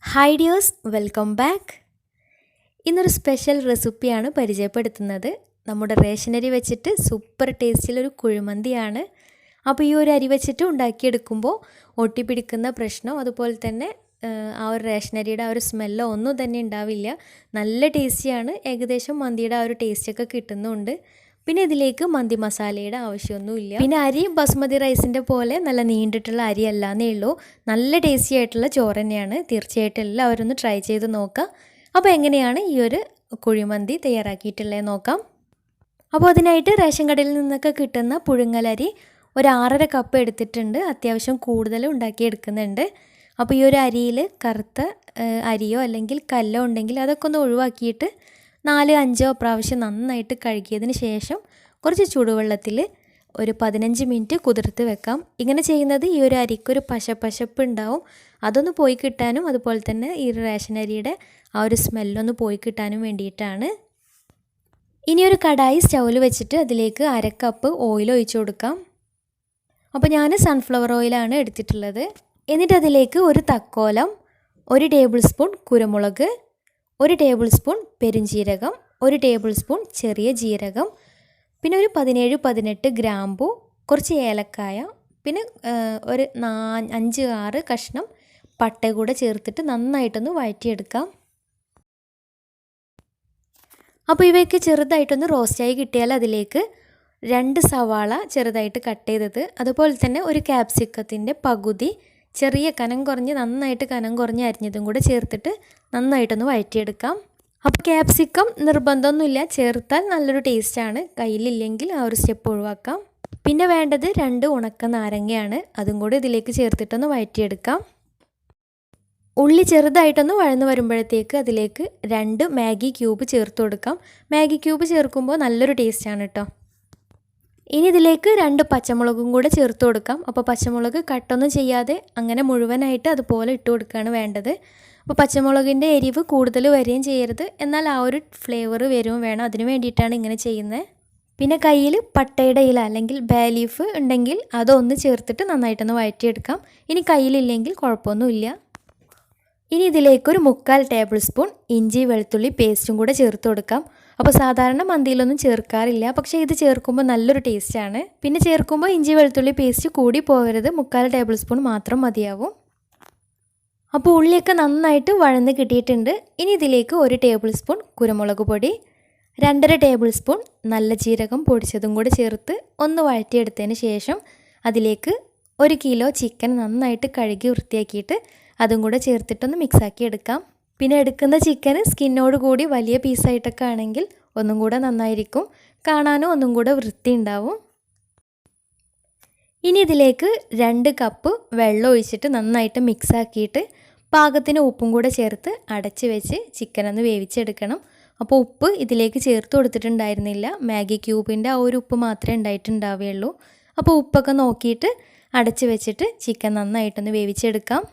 Hi dears, welcome back. ഇന്നൊരു special റെസിപ്പിയാണ് പരിചയപ്പെടുത്തുന്നത്. നമ്മുടെ റേഷനരി വെച്ചിട്ട് സൂപ്പർ ടേസ്റ്റിലൊരു കുഴിമന്തിയാണ്. അപ്പോൾ ഈ ഒരു അരി വെച്ചിട്ട് ഉണ്ടാക്കിയെടുക്കുമ്പോൾ ഒട്ടിപ്പിടിക്കുന്ന പ്രശ്നം, അതുപോലെ തന്നെ ആ ഒരു റേഷനരിയുടെ ആ ഒരു സ്മെല്ലോ ഒന്നും തന്നെ ഉണ്ടാവില്ല. നല്ല ടേസ്റ്റിയാണ്. ഏകദേശം മന്തിയുടെ ആ ഒരു ടേസ്റ്റൊക്കെ കിട്ടുന്നുണ്ട്. പിന്നെ ഇതിലേക്ക് മന്തി മസാലയുടെ ആവശ്യമൊന്നുമില്ല. പിന്നെ അരി ബസ്മതി റൈസിൻ്റെ പോലെ നല്ല നീണ്ടിട്ടുള്ള അരി അല്ലാന്നേ ഉള്ളൂ. നല്ല ടേസ്റ്റി ആയിട്ടുള്ള ചോറ് തന്നെയാണ്. തീർച്ചയായിട്ടും എല്ലാവരും ഒന്ന് ട്രൈ ചെയ്ത് നോക്കാം. അപ്പോൾ എങ്ങനെയാണ് ഈ ഒരു കുഴിമന്തി തയ്യാറാക്കിയിട്ടുള്ളത് നോക്കാം. അപ്പോൾ അതിനായിട്ട് റേഷൻ കടയിൽ നിന്നൊക്കെ കിട്ടുന്ന പുഴുങ്ങലരി ഒരു 6.5 കപ്പ് എടുത്തിട്ടുണ്ട്. അത്യാവശ്യം കൂടുതൽ ഉണ്ടാക്കിയെടുക്കുന്നുണ്ട്. അപ്പോൾ ഈ ഒരു അരിയിൽ കറുത്ത അരിയോ അല്ലെങ്കിൽ കല്ലോ ഉണ്ടെങ്കിൽ അതൊക്കെ ഒന്ന് ഒഴിവാക്കിയിട്ട് 4-5 പ്രാവശ്യം നന്നായിട്ട് കഴുകിയതിന് ശേഷം കുറച്ച് ചൂടുവെള്ളത്തിൽ ഒരു 15 മിനിറ്റ് കുതിർത്ത് വെക്കാം. ഇങ്ങനെ ചെയ്യുന്നത് ഈ ഒരു അരിക്കൊരു പശപ്പ് ഉണ്ടാവും, അതൊന്ന് പോയി കിട്ടാനും അതുപോലെ തന്നെ ഈ റേഷൻ അരിയുടെ ആ ഒരു സ്മെല്ലൊന്ന് പോയി കിട്ടാനും വേണ്ടിയിട്ടാണ്. ഇനി ഒരു കടായി സ്റ്റൗവിൽ വെച്ചിട്ട് അതിലേക്ക് 1/2 കപ്പ് ഓയിൽ ഒഴിച്ചു കൊടുക്കാം. അപ്പോൾ ഞാൻ സൺഫ്ലവർ ഓയിലാണ് എടുത്തിട്ടുള്ളത്. എന്നിട്ട് അതിലേക്ക് ഒരു തക്കോലം, 1 ടേബിൾ സ്പൂൺ കുരുമുളക്, 1 ടേബിൾ സ്പൂൺ പെരുംജീരകം, 1 ടേബിൾ സ്പൂൺ ചെറിയ ജീരകം, പിന്നെ ഒരു 17-18 ഗ്രാമ്പു, കുറച്ച് ഏലക്കായ, പിന്നെ ഒരു 5-6 കഷ്ണം പട്ട കൂടെ ചേർത്തിട്ട് നന്നായിട്ടൊന്ന് വഴറ്റിയെടുക്കാം. അപ്പോൾ ഇവയ്ക്ക് ചെറുതായിട്ടൊന്ന് റോസ്റ്റായി കിട്ടിയാൽ അതിലേക്ക് 2 സവാള ചെറുതായിട്ട് കട്ട് ചെയ്തത്, അതുപോലെ തന്നെ ഒരു ക്യാപ്സിക്കത്തിൻ്റെ പകുതി ചെറിയ നന്നായിട്ട് കനം കുറഞ്ഞ് അരിഞ്ഞതും കൂടെ ചേർത്തിട്ട് നന്നായിട്ടൊന്ന് വഴറ്റിയെടുക്കാം. അപ്പോൾ ക്യാപ്സിക്കം നിർബന്ധമൊന്നുമില്ല, ചേർത്താൽ നല്ലൊരു ടേസ്റ്റാണ്. കയ്യിലില്ലെങ്കിൽ ആ ഒരു സ്റ്റെപ്പ് ഒഴിവാക്കാം. പിന്നെ വേണ്ടത് 2 ഉണക്ക നാരങ്ങയാണ്. അതും കൂടി ഇതിലേക്ക് ചേർത്തിട്ടൊന്ന് വഴറ്റിയെടുക്കാം. ഉള്ളി ചെറുതായിട്ടൊന്ന് വഴന്ന് വരുമ്പോഴത്തേക്ക് അതിലേക്ക് 2 മാഗി ക്യൂബ് ചേർത്ത് കൊടുക്കാം. മാഗി ക്യൂബ് ചേർക്കുമ്പോൾ നല്ലൊരു ടേസ്റ്റാണ് കേട്ടോ. ഇനി ഇതിലേക്ക് 2 പച്ചമുളകും കൂടെ ചേർത്ത് കൊടുക്കാം. അപ്പോൾ പച്ചമുളക് കട്ടൊന്നും ചെയ്യാതെ അങ്ങനെ മുഴുവനായിട്ട് അതുപോലെ ഇട്ട് കൊടുക്കുകയാണ് വേണ്ടത്. അപ്പോൾ പച്ചമുളകിൻ്റെ എരിവ് കൂടുതൽ വരികയും ചെയ്യരുത്, എന്നാൽ ആ ഒരു ഫ്ലേവർ വരികയും വേണം. അതിന് വേണ്ടിയിട്ടാണ് ഇങ്ങനെ ചെയ്യുന്നത്. പിന്നെ കയ്യിൽ പട്ടയുടെ ഇല അല്ലെങ്കിൽ ബേ ലീഫ് ഉണ്ടെങ്കിൽ അതൊന്ന് ചേർത്തിട്ട് നന്നായിട്ടൊന്ന് വഴറ്റിയെടുക്കാം. ഇനി കയ്യിലില്ലെങ്കിൽ കുഴപ്പമൊന്നുമില്ല. ഇനി ഇതിലേക്കൊരു 3/4 ടേബിൾ സ്പൂൺ ഇഞ്ചി വെളുത്തുള്ളി പേസ്റ്റും കൂടെ ചേർത്ത് കൊടുക്കാം. അപ്പോൾ സാധാരണ മന്തിയിലൊന്നും ചേർക്കാറില്ല, പക്ഷേ ഇത് ചേർക്കുമ്പോൾ നല്ലൊരു ടേസ്റ്റാണ്. പിന്നെ ചേർക്കുമ്പോൾ ഇഞ്ചി വെളുത്തുള്ളി പേസ്റ്റ് കൂടി പോകരുത്, 3/4 ടേബിൾ സ്പൂൺ മാത്രം മതിയാവും. അപ്പോൾ ഉള്ളിയൊക്കെ നന്നായിട്ട് വഴന്ന് കിട്ടിയിട്ടുണ്ട്. ഇനി ഇതിലേക്ക് 1 ടേബിൾ സ്പൂൺ കുരുമുളക് പൊടി, 2.5 ടേബിൾ സ്പൂൺ നല്ല ജീരകം പൊടിച്ചതും കൂടെ ചേർത്ത് ഒന്ന് വഴറ്റിയെടുത്തതിന് ശേഷം അതിലേക്ക് 1 കിലോ ചിക്കൻ നന്നായിട്ട് കഴുകി വൃത്തിയാക്കിയിട്ട് അതും കൂടെ ചേർത്തിട്ടൊന്ന് മിക്സാക്കി എടുക്കാം. പിന്നെ എടുക്കുന്ന ചിക്കൻ സ്കിന്നോട് കൂടി വലിയ പീസായിട്ടൊക്കെ ആണെങ്കിൽ ഒന്നും കൂടെ നന്നായിരിക്കും, കാണാനും ഒന്നും കൂടെ വൃത്തി ഉണ്ടാവും. ഇനി ഇതിലേക്ക് 2 കപ്പ് വെള്ളം ഒഴിച്ചിട്ട് നന്നായിട്ട് മിക്സാക്കിയിട്ട് പാകത്തിന് ഉപ്പും കൂടെ ചേർത്ത് അടച്ച് വെച്ച് ചിക്കൻ ഒന്ന് വേവിച്ചെടുക്കണം. അപ്പോൾ ഉപ്പ് ഇതിലേക്ക് ചേർത്ത് കൊടുത്തിട്ടുണ്ടായിരുന്നില്ല, മാഗി ക്യൂബിൻ്റെ ആ ഒരു ഉപ്പ് മാത്രമേ ഉണ്ടായിട്ടുണ്ടാവുകയുള്ളൂ. അപ്പോൾ ഉപ്പൊക്കെ നോക്കിയിട്ട് അടച്ച് വെച്ചിട്ട് ചിക്കൻ നന്നായിട്ടൊന്ന് വേവിച്ചെടുക്കാം.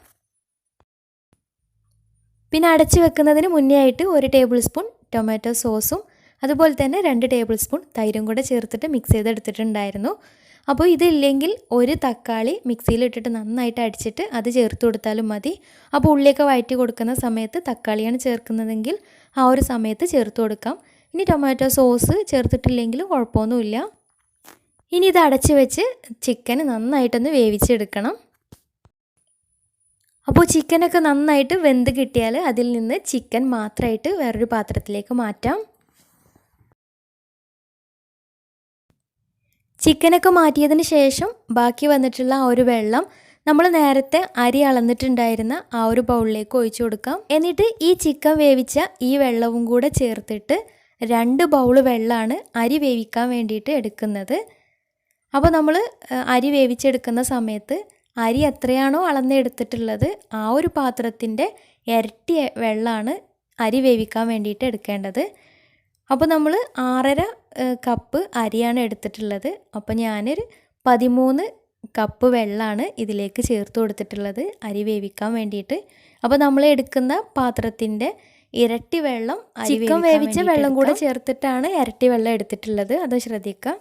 പിന്നെ അടച്ച് വെക്കുന്നതിന് മുന്നേ ആയിട്ട് 1 ടേബിൾ സ്പൂൺ ടൊമാറ്റോ സോസും അതുപോലെ തന്നെ 2 ടേബിൾ സ്പൂൺ തൈരും കൂടെ ചേർത്തിട്ട് മിക്സ് ചെയ്തെടുത്തിട്ടുണ്ടായിരുന്നു. അപ്പോൾ ഇതില്ലെങ്കിൽ 1 തക്കാളി മിക്സിയിലിട്ടിട്ട് നന്നായിട്ട് അടിച്ചിട്ട് അത് ചേർത്ത് കൊടുത്താലും മതി. അപ്പോൾ ഉള്ളിയൊക്കെ വഴറ്റി കൊടുക്കുന്ന സമയത്ത് തക്കാളിയാണ് ചേർക്കുന്നതെങ്കിൽ ആ ഒരു സമയത്ത് ചേർത്ത് കൊടുക്കാം. ഇനി ടൊമാറ്റോ സോസ് ചേർത്തിട്ടില്ലെങ്കിലും കുഴപ്പമൊന്നുമില്ല. ഇനി ഇത് അടച്ച് വെച്ച് ചിക്കൻ നന്നായിട്ടൊന്ന് വേവിച്ചെടുക്കണം. അപ്പോൾ ചിക്കനൊക്കെ നന്നായിട്ട് വെന്ത് കിട്ടിയാൽ അതിൽ നിന്ന് ചിക്കൻ മാത്രമായിട്ട് വേറൊരു പാത്രത്തിലേക്ക് മാറ്റാം. ചിക്കനൊക്കെ മാറ്റിയതിന് ശേഷം ബാക്കി വന്നിട്ടുള്ള ആ ഒരു വെള്ളം നമ്മൾ നേരത്തെ അരി അളന്നിട്ടുണ്ടായിരുന്ന ആ ഒരു ബൗളിലേക്ക് ഒഴിച്ചു കൊടുക്കാം. എന്നിട്ട് ഈ ചിക്കൻ വേവിച്ച ഈ വെള്ളവും കൂടെ ചേർത്തിട്ട് 2 ബൗൾ വെള്ളമാണ് അരി വേവിക്കാൻ വേണ്ടിയിട്ട് എടുക്കുന്നത്. അപ്പോൾ നമ്മൾ അരി വേവിച്ചെടുക്കുന്ന സമയത്ത് അരി എത്രയാണോ അളന്നെടുത്തിട്ടുള്ളത് ആ ഒരു പാത്രത്തിൻ്റെ ഇരട്ടി വെള്ളമാണ് അരി വേവിക്കാൻ വേണ്ടിയിട്ട് എടുക്കേണ്ടത്. അപ്പോൾ നമ്മൾ 6.5 കപ്പ് അരിയാണ് എടുത്തിട്ടുള്ളത്. അപ്പോൾ ഞാനൊരു 13 കപ്പ് വെള്ളമാണ് ഇതിലേക്ക് ചേർത്ത് കൊടുത്തിട്ടുള്ളത് അരി വേവിക്കാൻ വേണ്ടിയിട്ട്. അപ്പോൾ നമ്മൾ എടുക്കുന്ന പാത്രത്തിൻ്റെ ഇരട്ടി വെള്ളം ചിക്കൻ വേവിച്ച വെള്ളം കൂടെ ചേർത്തിട്ടാണ് ഇരട്ടി വെള്ളം എടുത്തിട്ടുള്ളത്, അത് ശ്രദ്ധിക്കുക.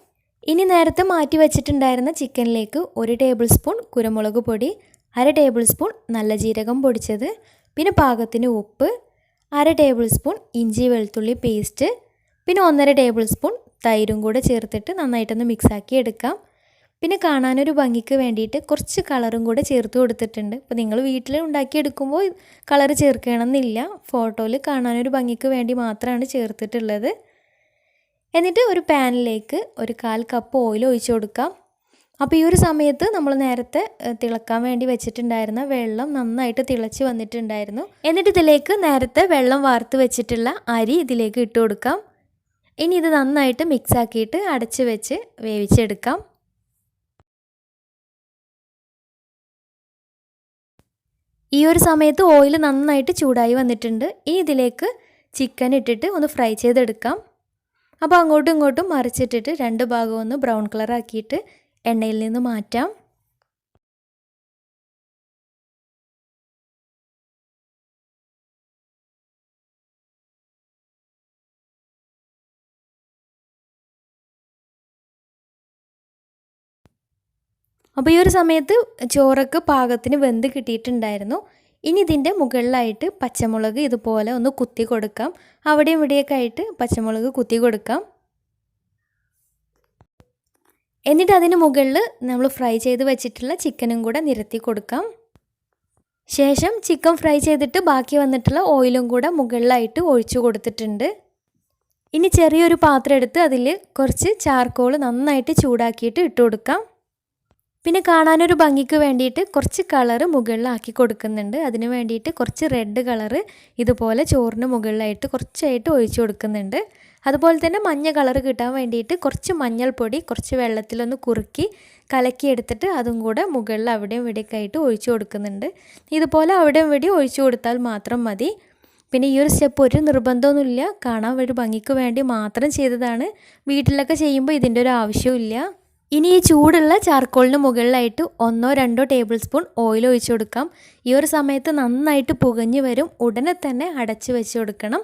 ഇനി നേരത്തെ മാറ്റി വെച്ചിട്ടുണ്ടായിരുന്ന ചിക്കനിലേക്ക് 1 ടേബിൾ സ്പൂൺ കുരുമുളക് പൊടി, 1/2 ടേബിൾ സ്പൂൺ നല്ല ജീരകം പൊടിച്ചത്, പിന്നെ പാകത്തിന് ഉപ്പ്, 1/2 ടേബിൾ സ്പൂൺ ഇഞ്ചി വെളുത്തുള്ളി പേസ്റ്റ്, പിന്നെ 1.5 ടേബിൾ സ്പൂൺ തൈരും കൂടെ ചേർത്തിട്ട് നന്നായിട്ടൊന്ന് മിക്സാക്കി എടുക്കാം. പിന്നെ കാണാനൊരു ഭംഗിക്ക് വേണ്ടിയിട്ട് കുറച്ച് കളറും കൂടെ ചേർത്ത് കൊടുത്തിട്ടുണ്ട്. അപ്പോൾ നിങ്ങൾ വീട്ടിൽ ഉണ്ടാക്കിയെടുക്കുമ്പോൾ കളർ ചേർക്കണമെന്നില്ല, ഫോട്ടോയിൽ കാണാനൊരു ഭംഗിക്ക് വേണ്ടി മാത്രമാണ് ചേർത്തിട്ടുള്ളത്. എന്നിട്ട് ഒരു പാനിലേക്ക് ഒരു 1/4 കപ്പ് ഓയിൽ ഒഴിച്ച് കൊടുക്കാം. അപ്പോൾ ഈ ഒരു സമയത്ത് നമ്മൾ നേരത്തെ തിളക്കാൻ വേണ്ടി വെച്ചിട്ടുണ്ടായിരുന്ന വെള്ളം നന്നായിട്ട് തിളച്ച് വന്നിട്ടുണ്ടായിരുന്നു. എന്നിട്ട് ഇതിലേക്ക് നേരത്തെ വെള്ളം വാർത്ത് വെച്ചിട്ടുള്ള അരി ഇതിലേക്ക് ഇട്ട് കൊടുക്കാം. ഇനി ഇത് നന്നായിട്ട് മിക്സ് ആക്കിയിട്ട് അടച്ച് വെച്ച് വേവിച്ചെടുക്കാം. ഈ ഒരു സമയത്ത് ഓയിൽ നന്നായിട്ട് ചൂടായി വന്നിട്ടുണ്ട്. ഇനി ഇതിലേക്ക് ചിക്കൻ ഇട്ടിട്ട് ഒന്ന് ഫ്രൈ ചെയ്തെടുക്കാം. അപ്പോൾ അങ്ങോട്ടും ഇങ്ങോട്ടും മറിച്ചിട്ടിട്ട് 2 ഭാഗവും ഒന്ന് ബ്രൗൺ കളർ ആക്കിയിട്ട് എണ്ണയിൽ നിന്ന് മാറ്റാം. അപ്പോൾ ഈ ഒരു സമയത്ത് ചോറൊക്കെ പാകത്തിന് വെന്ത് കിട്ടിയിട്ടുണ്ടായിരുന്നു. ഇനി ഇതിൻ്റെ മുകളിലായിട്ട് പച്ചമുളക് ഇതുപോലെ ഒന്ന് കുത്തി കൊടുക്കാം. അവിടെയും ഇവിടെയൊക്കെ ആയിട്ട് പച്ചമുളക് കുത്തി കൊടുക്കാം. എന്നിട്ട് അതിന് മുകളിൽ നമ്മൾ ഫ്രൈ ചെയ്ത് വെച്ചിട്ടുള്ള ചിക്കനും കൂടെ നിരത്തി കൊടുക്കാം. ശേഷം ചിക്കൻ ഫ്രൈ ചെയ്തിട്ട് ബാക്കി വന്നിട്ടുള്ള ഓയിലും കൂടെ മുകളിലായിട്ട് ഒഴിച്ചു കൊടുത്തിട്ടുണ്ട്. ഇനി ചെറിയൊരു പാത്രം എടുത്ത് അതിൽ കുറച്ച് ചാർക്കോൾ നന്നായിട്ട് ചൂടാക്കിയിട്ട് ഇട്ട് കൊടുക്കാം. പിന്നെ കാണാനൊരു ഭംഗിക്ക് വേണ്ടിയിട്ട് കുറച്ച് കളറ് മുകളിലാക്കി കൊടുക്കുന്നുണ്ട്. അതിന് വേണ്ടിയിട്ട് കുറച്ച് റെഡ് കളറ് ഇതുപോലെ ചോറിന് മുകളിലായിട്ട് കുറച്ചായിട്ട് ഒഴിച്ചു കൊടുക്കുന്നുണ്ട്. അതുപോലെ തന്നെ മഞ്ഞ കളറ് കിട്ടാൻ വേണ്ടിയിട്ട് കുറച്ച് മഞ്ഞൾപ്പൊടി കുറച്ച് വെള്ളത്തിലൊന്ന് കുറുക്കി കലക്കിയെടുത്തിട്ട് അതും കൂടെ മുകളിൽ അവിടെയും ഇവിടെയൊക്കെ ആയിട്ട് ഒഴിച്ചു കൊടുക്കുന്നുണ്ട്. ഇതുപോലെ അവിടെയും ഇവിടെയും ഒഴിച്ചു കൊടുത്താൽ മാത്രം മതി. പിന്നെ ഈ ഒരു സ്റ്റെപ്പ് ഒരു നിർബന്ധമൊന്നുമില്ല, കാണാൻ ഒരു ഭംഗിക്ക് വേണ്ടി മാത്രം ചെയ്തതാണ്. വീട്ടിലൊക്കെ ചെയ്യുമ്പോൾ ഇതിൻ്റെ ഒരു ആവശ്യമില്ല. ഇനി ഈ ചൂടുള്ള ചാർക്കോളിന് മുകളിലായിട്ട് 1-2 ടേബിൾ സ്പൂൺ ഓയിൽ ഒഴിച്ചു കൊടുക്കാം. ഈ ഒരു സമയത്ത് നന്നായിട്ട് പുകഞ്ഞ് വരും. ഉടനെ തന്നെ അടച്ച് വെച്ച് കൊടുക്കണം.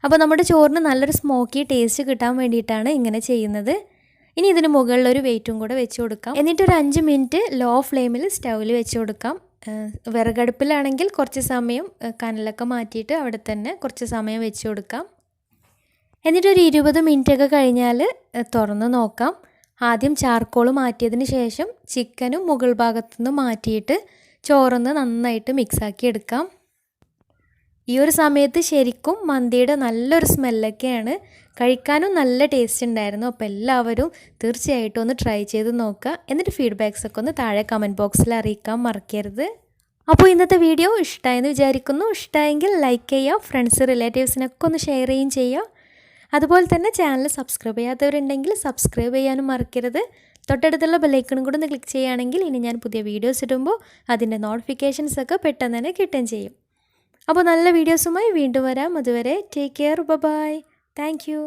അപ്പോൾ നമ്മുടെ ചോറിന് നല്ലൊരു സ്മോക്കി ടേസ്റ്റ് കിട്ടാൻ വേണ്ടിയിട്ടാണ് ഇങ്ങനെ ചെയ്യുന്നത്. ഇനി ഇതിന് മുകളിലൊരു വെയിറ്റും കൂടെ വെച്ച് കൊടുക്കാം. എന്നിട്ട് ഒരു 5 മിനിറ്റ് ലോ ഫ്ലെയിമിൽ സ്റ്റൗവിൽ വെച്ച് കൊടുക്കാം. വിറകടുപ്പിലാണെങ്കിൽ കുറച്ച് സമയം കനലൊക്കെ മാറ്റിയിട്ട് അവിടെ തന്നെ കുറച്ച് സമയം വെച്ച് കൊടുക്കാം. എന്നിട്ടൊരു 20 മിനിറ്റൊക്കെ കഴിഞ്ഞാൽ തുറന്ന് നോക്കാം. ആദ്യം ചാർക്കോൾ മാറ്റിയതിന് ശേഷം ചിക്കനും മുകൾ ഭാഗത്തുനിന്ന് മാറ്റിയിട്ട് ചോറൊന്ന് നന്നായിട്ട് മിക്സാക്കി എടുക്കാം. ഈ ഒരു സമയത്ത് ശരിക്കും മന്തിയുടെ നല്ലൊരു സ്മെല്ലൊക്കെയാണ്. കഴിക്കാനും നല്ല ടേസ്റ്റ് ഉണ്ടായിരുന്നു. അപ്പോൾ എല്ലാവരും തീർച്ചയായിട്ടും ഒന്ന് ട്രൈ ചെയ്ത് നോക്കുക. എന്നിട്ട് ഫീഡ്ബാക്സൊക്കെ ഒന്ന് താഴെ കമൻറ്റ് ബോക്സിൽ അറിയിക്കാൻ മറക്കരുത്. അപ്പോൾ ഇന്നത്തെ വീഡിയോ ഇഷ്ടമായെന്ന് വിചാരിക്കുന്നു. ഇഷ്ടമായെങ്കിൽ ലൈക്ക് ചെയ്യുക, ഫ്രണ്ട്സ് റിലേറ്റീവ്സിനൊക്കെ ഒന്ന് ഷെയർ ചെയ്യുകയും ചെയ്യുക. അതുപോലെ തന്നെ ചാനൽ സബ്സ്ക്രൈബ് ചെയ്യാത്തവരുണ്ടെങ്കിൽ സബ്സ്ക്രൈബ് ചെയ്യാനും മറക്കരുത്. തൊട്ടടുത്തുള്ള ബെല്ലൈക്കണും കൂടെ ഒന്ന് ക്ലിക്ക് ചെയ്യുകയാണെങ്കിൽ ഇനി ഞാൻ പുതിയ വീഡിയോസ് ഇടുമ്പോൾ അതിൻ്റെ നോട്ടിഫിക്കേഷൻസൊക്കെ പെട്ടെന്ന് തന്നെ കിട്ടുകയും ചെയ്യും. അപ്പോൾ നല്ല വീഡിയോസുമായി വീണ്ടും വരാം. അതുവരെ take care, bye. Thank U.